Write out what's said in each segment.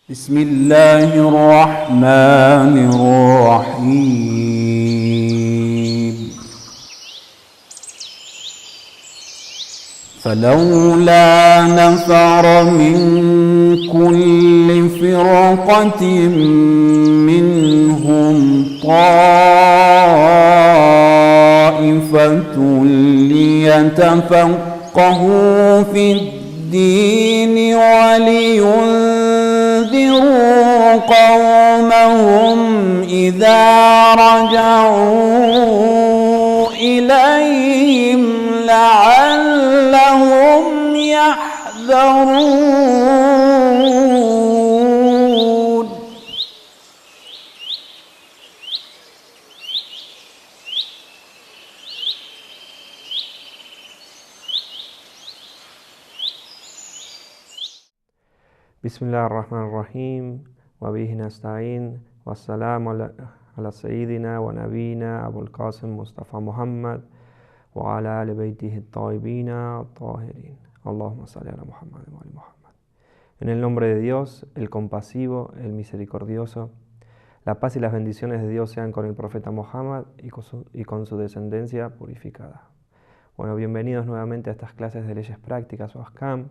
بسم الله الرحمن الرحيم فلولا نفر من كل فرقة منهم طائفة ليتفقهوا في الدين ولينذروا قومهم إذا رجعوا إليهم لعلهم يحذرون. بسم الله الرحمن الرحيم وبه نستعين والسلام على سيدنا ونبينا أبو القاسم مصطفى محمد وعلى آل بيته الطيبين الطاهرين. اللهم صل على محمد وعلى Muhammad. En el nombre de Dios, el compasivo, el misericordioso, la paz y las bendiciones de Dios sean con el profeta Muhammad y con su descendencia purificada. Bueno, bienvenidos nuevamente a estas clases de leyes prácticas o ahkam.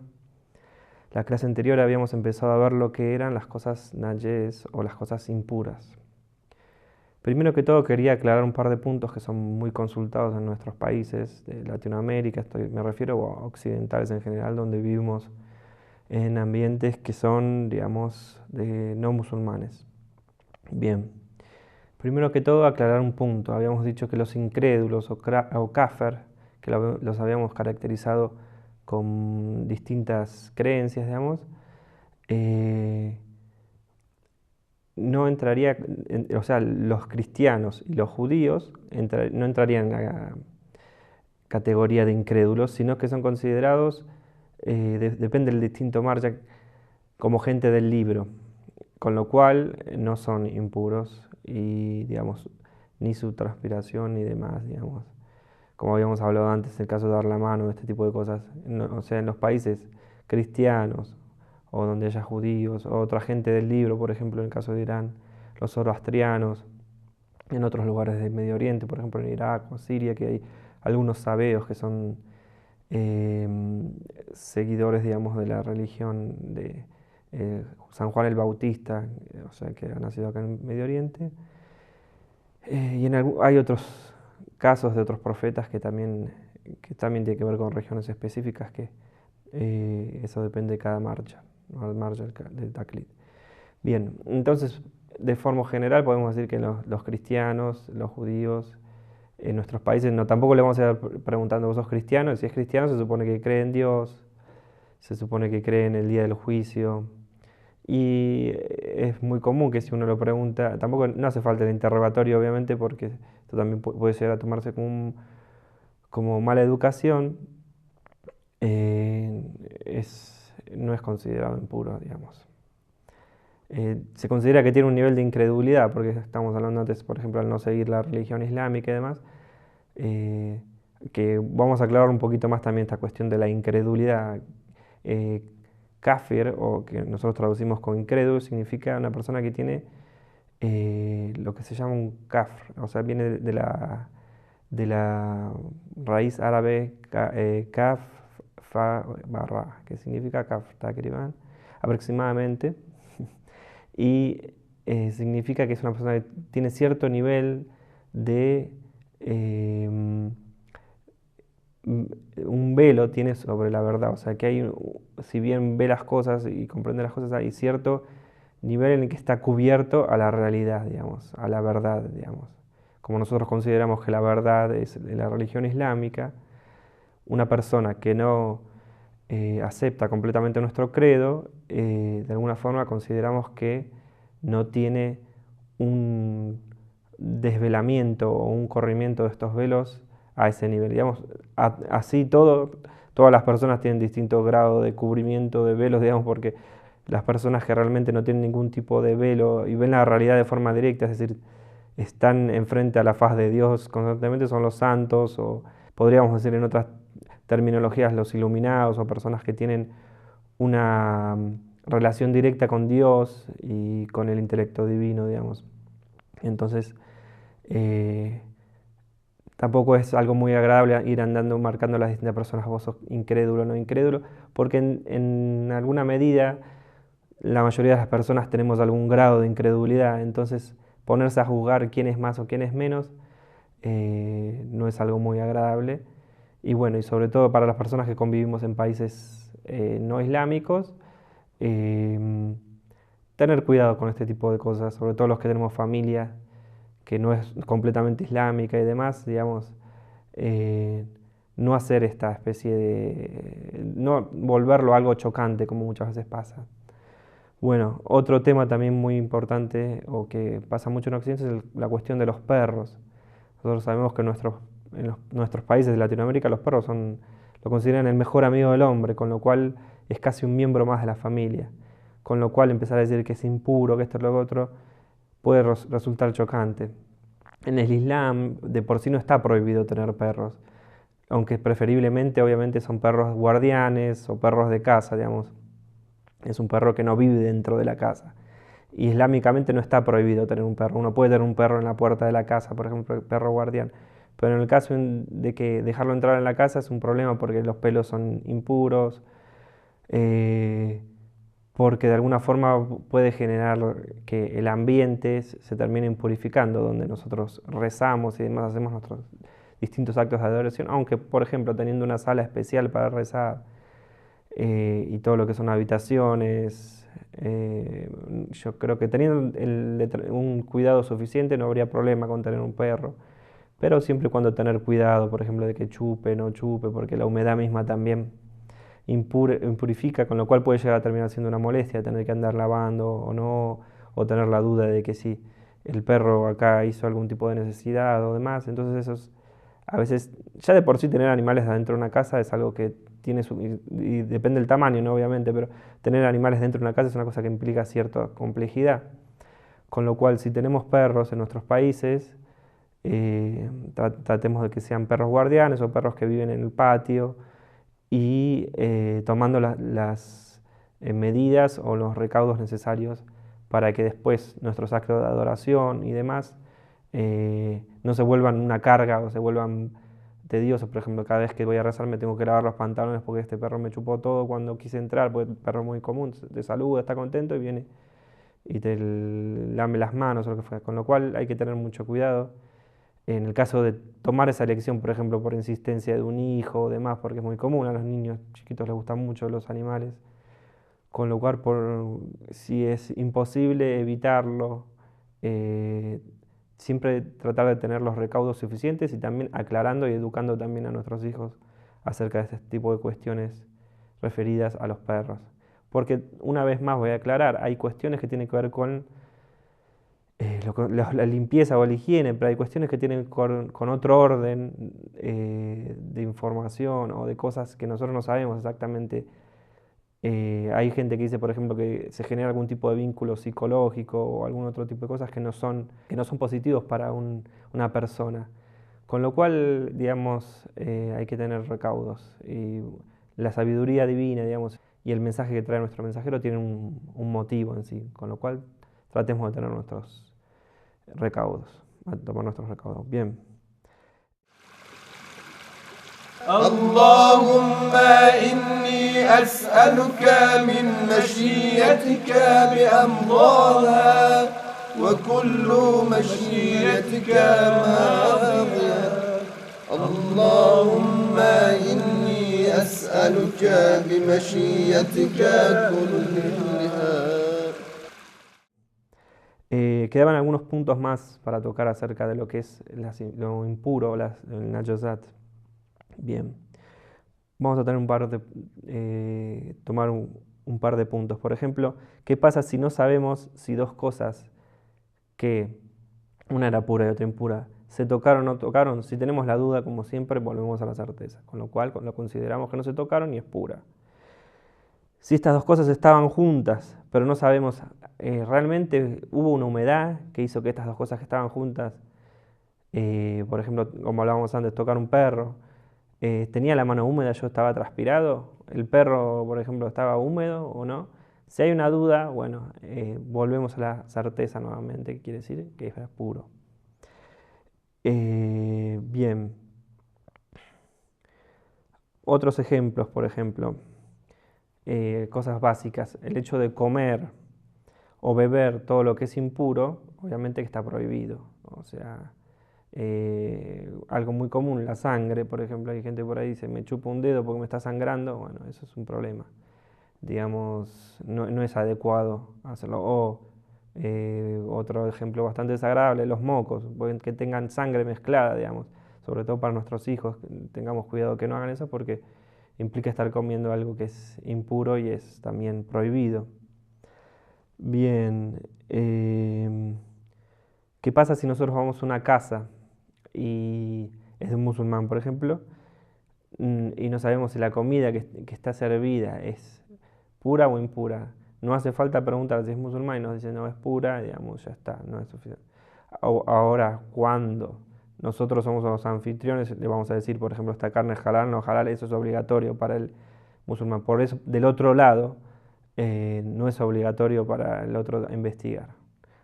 La clase anterior habíamos empezado a ver lo que eran las cosas najés o las cosas impuras. Primero que todo quería aclarar un par de puntos que son muy consultados en nuestros países de Latinoamérica, me refiero a occidentales en general, donde vivimos en ambientes que son, digamos, de no musulmanes. Bien, primero que todo aclarar un punto. Habíamos dicho que los incrédulos o kafir, que los habíamos caracterizado con distintas creencias, digamos, no entraría, o sea, los cristianos y los judíos no entrarían en la categoría de incrédulos, sino que son considerados, depende del distinto marja, como gente del libro, con lo cual no son impuros y, digamos, ni su transpiración ni demás, digamos. Como habíamos hablado antes, el caso de dar la mano, este tipo de cosas, o sea, en los países cristianos o donde haya judíos o otra gente del libro, por ejemplo, en el caso de Irán, los zoroastrianos, en otros lugares del Medio Oriente, por ejemplo en Irak o Siria, que hay algunos sabeos que son seguidores, digamos, de la religión de San Juan el Bautista, o sea, que ha nacido acá en el Medio Oriente. Hay otros casos de otros profetas que también tiene que ver con regiones específicas, que eso depende de cada marcha, ¿no? El marcha del Taqlid. Bien, entonces, de forma general podemos decir que los cristianos, los judíos, en nuestros países, tampoco le vamos a ir preguntando, ¿vos sos cristiano? Y si es cristiano, se supone que cree en Dios, se supone que cree en el día del juicio. Y es muy común que si uno lo pregunta, tampoco no hace falta el interrogatorio, obviamente, porque esto también puede llegar a tomarse como mala educación, no es considerado impuro, digamos. Se considera que tiene un nivel de incredulidad, porque estamos hablando antes, por ejemplo, al no seguir la religión islámica y demás, que vamos a aclarar un poquito más también esta cuestión de la incredulidad. Kafir, o que nosotros traducimos como incrédulo, significa una persona que tiene lo que se llama un kafr, o sea, viene de la raíz árabe kaf, fa, barra, que significa kafr, takriban, aproximadamente, y significa que es una persona que tiene cierto nivel de un velo tiene sobre la verdad, o sea que si bien ve las cosas y comprende las cosas, hay cierto nivel en el que está cubierto a la realidad, digamos, a la verdad, digamos. Como nosotros consideramos que la verdad es la religión islámica, una persona que no acepta completamente nuestro credo, de alguna forma consideramos que no tiene un desvelamiento o un corrimiento de estos velos a ese nivel. Digamos, así todas las personas tienen distinto grado de cubrimiento de velos, digamos, porque las personas que realmente no tienen ningún tipo de velo y ven la realidad de forma directa, es decir, están enfrente a la faz de Dios constantemente, son los santos, o podríamos decir en otras terminologías los iluminados, o personas que tienen una relación directa con Dios y con el intelecto divino, digamos. Entonces, tampoco es algo muy agradable ir andando marcando a las distintas personas, vos sos incrédulo o no incrédulo, porque en alguna medida la mayoría de las personas tenemos algún grado de incredulidad, entonces ponerse a juzgar quién es más o quién es menos no es algo muy agradable. Y bueno, y sobre todo para las personas que convivimos en países no islámicos, eh, tener cuidado con este tipo de cosas, sobre todo los que tenemos familia que no es completamente islámica y demás, digamos, eh, no hacer esta especie de, no volverlo algo chocante como muchas veces pasa. Bueno, otro tema también muy importante o que pasa mucho en Occidente es la cuestión de los perros. Nosotros sabemos que nuestros países de Latinoamérica los perros lo consideran el mejor amigo del hombre, con lo cual es casi un miembro más de la familia. Con lo cual empezar a decir que es impuro, que esto es lo otro, puede resultar chocante. En el Islam de por sí no está prohibido tener perros, aunque preferiblemente obviamente son perros guardianes o perros de casa, digamos. Es un perro que no vive dentro de la casa. Islámicamente no está prohibido tener un perro. Uno puede tener un perro en la puerta de la casa, por ejemplo, el perro guardián. Pero en el caso de que dejarlo entrar en la casa es un problema porque los pelos son impuros, eh, porque de alguna forma puede generar que el ambiente se termine impurificando, donde nosotros rezamos y demás hacemos nuestros distintos actos de adoración, aunque por ejemplo teniendo una sala especial para rezar y todo lo que son habitaciones, yo creo que teniendo un cuidado suficiente no habría problema con tener un perro, pero siempre y cuando tener cuidado, por ejemplo, de que chupe, no chupe, porque la humedad misma también impurifica, con lo cual puede llegar a terminar siendo una molestia tener que andar lavando o no, o tener la duda de que si el perro acá hizo algún tipo de necesidad o demás. Entonces a veces, ya de por sí tener animales dentro de una casa es algo que tiene y depende del tamaño, ¿no? Obviamente, pero tener animales dentro de una casa es una cosa que implica cierta complejidad. Con lo cual, si tenemos perros en nuestros países, tratemos de que sean perros guardianes o perros que viven en el patio y tomando las medidas o los recaudos necesarios para que después nuestros actos de adoración y demás no se vuelvan una carga o se vuelvan tediosos. Por ejemplo, cada vez que voy a rezar me tengo que lavar los pantalones porque este perro me chupó todo cuando quise entrar, porque el perro es muy común, te saluda, está contento y viene y te lame las manos o lo que fuera. Con lo cual hay que tener mucho cuidado. En el caso de tomar esa elección, por ejemplo, por insistencia de un hijo o demás, porque es muy común, a los niños chiquitos les gustan mucho los animales, con lo cual, si es imposible evitarlo, eh, siempre tratar de tener los recaudos suficientes y también aclarando y educando también a nuestros hijos acerca de este tipo de cuestiones referidas a los perros. Porque una vez más voy a aclarar, hay cuestiones que tienen que ver con la limpieza o la higiene, pero hay cuestiones que tienen con otro orden de información o de cosas que nosotros no sabemos exactamente. Hay gente que dice, por ejemplo, que se genera algún tipo de vínculo psicológico o algún otro tipo de cosas que no son positivos para una persona. Con lo cual, digamos, hay que tener recaudos. Y la sabiduría divina, digamos, y el mensaje que trae nuestro mensajero tienen un motivo en sí. Con lo cual, tratemos de tener nuestros recaudos, a tomar nuestros recaudos. Bien. اللهم إني أسألك من مشيئتك بأمضاها وكل مشيئتك ماضية اللهم إني أسألك بمشيئتك كلها. Quedaban algunos puntos más para tocar acerca de lo que es lo impuro, el najosat. Bien, vamos a tener tomar un par de puntos. Por ejemplo, ¿qué pasa si no sabemos si dos cosas que una era pura y otra impura se tocaron o no tocaron? Si tenemos la duda, como siempre, volvemos a la certeza, con lo cual lo consideramos que no se tocaron y es pura. Si estas dos cosas estaban juntas, pero no sabemos realmente hubo una humedad que hizo que estas dos cosas que estaban juntas, por ejemplo, como hablábamos antes, tocar un perro, tenía la mano húmeda, yo estaba transpirado, el perro, por ejemplo, estaba húmedo o no. Si hay una duda, bueno, volvemos a la certeza nuevamente, que quiere decir que es puro. Bien, otros ejemplos, por ejemplo, cosas básicas. El hecho de comer o beber todo lo que es impuro, obviamente que está prohibido. O sea, algo muy común, la sangre, por ejemplo, hay gente por ahí que dice, me chupo un dedo porque me está sangrando, bueno, eso es un problema. Digamos, no es adecuado hacerlo. O otro ejemplo bastante desagradable, los mocos, que tengan sangre mezclada, digamos, sobre todo para nuestros hijos, tengamos cuidado que no hagan eso porque implica estar comiendo algo que es impuro y es también prohibido. Bien, ¿qué pasa si nosotros vamos a una casa y es de un musulmán, por ejemplo, y no sabemos si la comida que está servida es pura o impura? No hace falta preguntar si es musulmán y nos dice no es pura, digamos, ya está, no es suficiente. Ahora, cuando nosotros somos los anfitriones, le vamos a decir, por ejemplo, esta carne es halal, no halal, eso es obligatorio para el musulmán. Por eso, del otro lado, no es obligatorio para el otro investigar.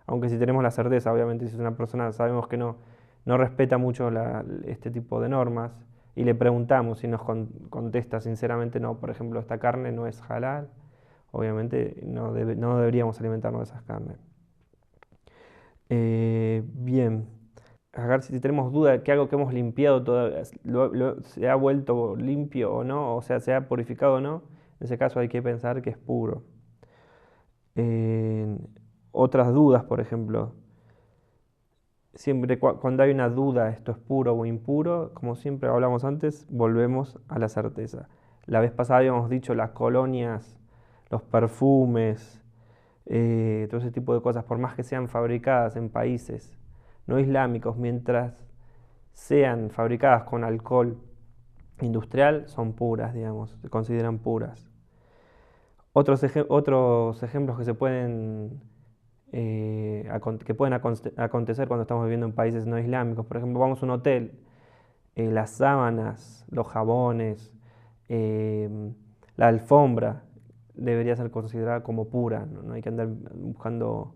Aunque si tenemos la certeza, obviamente, si es una persona, sabemos que no respeta mucho este tipo de normas, y le preguntamos si nos contesta sinceramente no, por ejemplo, esta carne no es halal, obviamente no deberíamos alimentarnos de esas carnes. Bien, a ver si tenemos duda de que algo que hemos limpiado todavía se ha vuelto limpio o no, o sea, se ha purificado o no, en ese caso hay que pensar que es puro. Otras dudas, por ejemplo, siempre cuando hay una duda, esto es puro o impuro, como siempre hablamos antes, volvemos a la certeza. La vez pasada habíamos dicho las colonias, los perfumes, todo ese tipo de cosas, por más que sean fabricadas en países no islámicos, mientras sean fabricadas con alcohol industrial, son puras, digamos, se consideran puras. Otros ejemplos que se pueden que pueden acontecer cuando estamos viviendo en países no islámicos. Por ejemplo, vamos a un hotel, las sábanas, los jabones, la alfombra debería ser considerada como pura, no hay que andar buscando,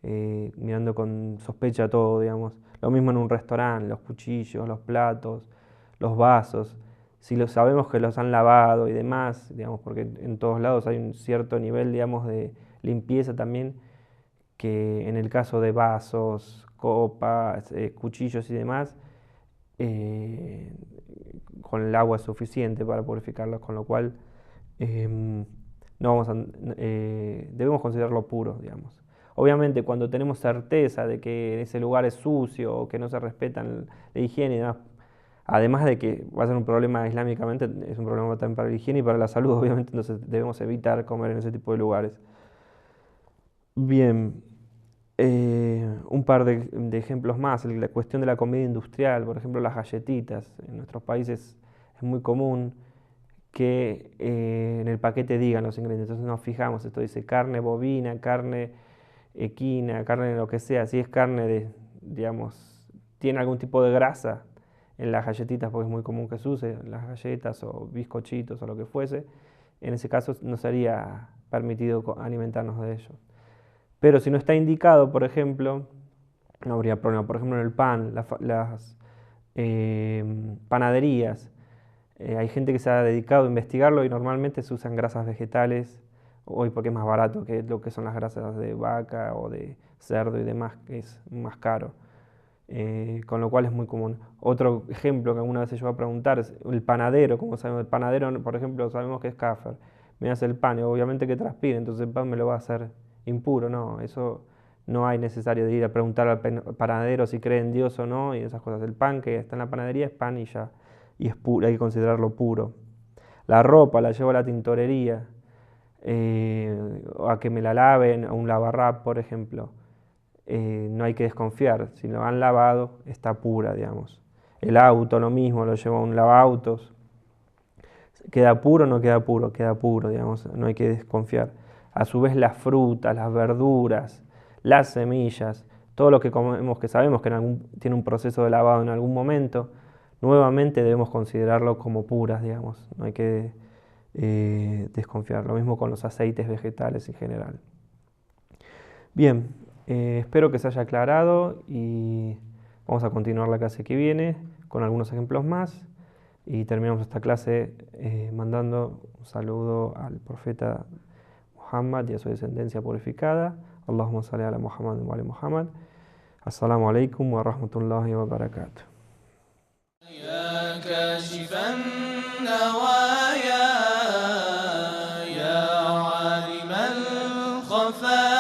mirando con sospecha todo, digamos. Lo mismo en un restaurante, los cuchillos, los platos, los vasos. Si sabemos que los han lavado y demás, digamos, porque en todos lados hay un cierto nivel, digamos, de limpieza también, que en el caso de vasos, copas, cuchillos y demás, eh, con el agua es suficiente para purificarlos, con lo cual no vamos debemos considerarlo puro, digamos. Obviamente, cuando tenemos certeza de que ese lugar es sucio o que no se respetan la higiene y demás, además de que va a ser un problema islámicamente, es un problema también para la higiene y para la salud, obviamente, entonces debemos evitar comer en ese tipo de lugares. Bien, un par de ejemplos más, la cuestión de la comida industrial, por ejemplo, las galletitas. En nuestros países es muy común que en el paquete digan los ingredientes, entonces nos fijamos, esto dice carne bovina, carne equina, carne de lo que sea, si es carne de, digamos, tiene algún tipo de grasa en las galletitas, porque es muy común que se use las galletas o bizcochitos o lo que fuese, en ese caso no sería permitido alimentarnos de ellos. Pero si no está indicado, por ejemplo, no habría problema. Por ejemplo, en el pan, las panaderías, hay gente que se ha dedicado a investigarlo y normalmente se usan grasas vegetales, hoy porque es más barato que lo que son las grasas de vaca o de cerdo y demás, que es más caro. Con lo cual es muy común. Otro ejemplo que alguna vez se llevó a preguntar es el panadero. Como sabemos, el panadero, por ejemplo, sabemos que es kafir. Me hace el pan y obviamente que transpira, entonces el pan me lo va a hacer impuro. No, eso no hay necesario de ir a preguntar al panadero si cree en Dios o no y esas cosas. El pan que está en la panadería es pan y ya, y es puro, hay que considerarlo puro. La ropa la llevo a la tintorería, a que me la laven, a un lavarrap, por ejemplo. No hay que desconfiar, si lo han lavado está pura, digamos. El auto, lo mismo, lo llevo a un lavautos. ¿Queda puro o no queda puro? Queda puro, digamos, no hay que desconfiar. A su vez las frutas, las verduras, las semillas, todo lo que comemos, que sabemos que tiene un proceso de lavado en algún momento, nuevamente debemos considerarlo como puras, digamos. No hay que desconfiar. Lo mismo con los aceites vegetales en general. Bien, espero que se haya aclarado y vamos a continuar la clase que viene con algunos ejemplos más y terminamos esta clase mandando un saludo al profeta Muhammad y a su descendencia purificada. Allahumma salli ala Muhammad wa ali Muhammad. Assalamu alaikum wa rahmatullahi wa barakatuh. يا كاشف النوايا يا عالم الخفايا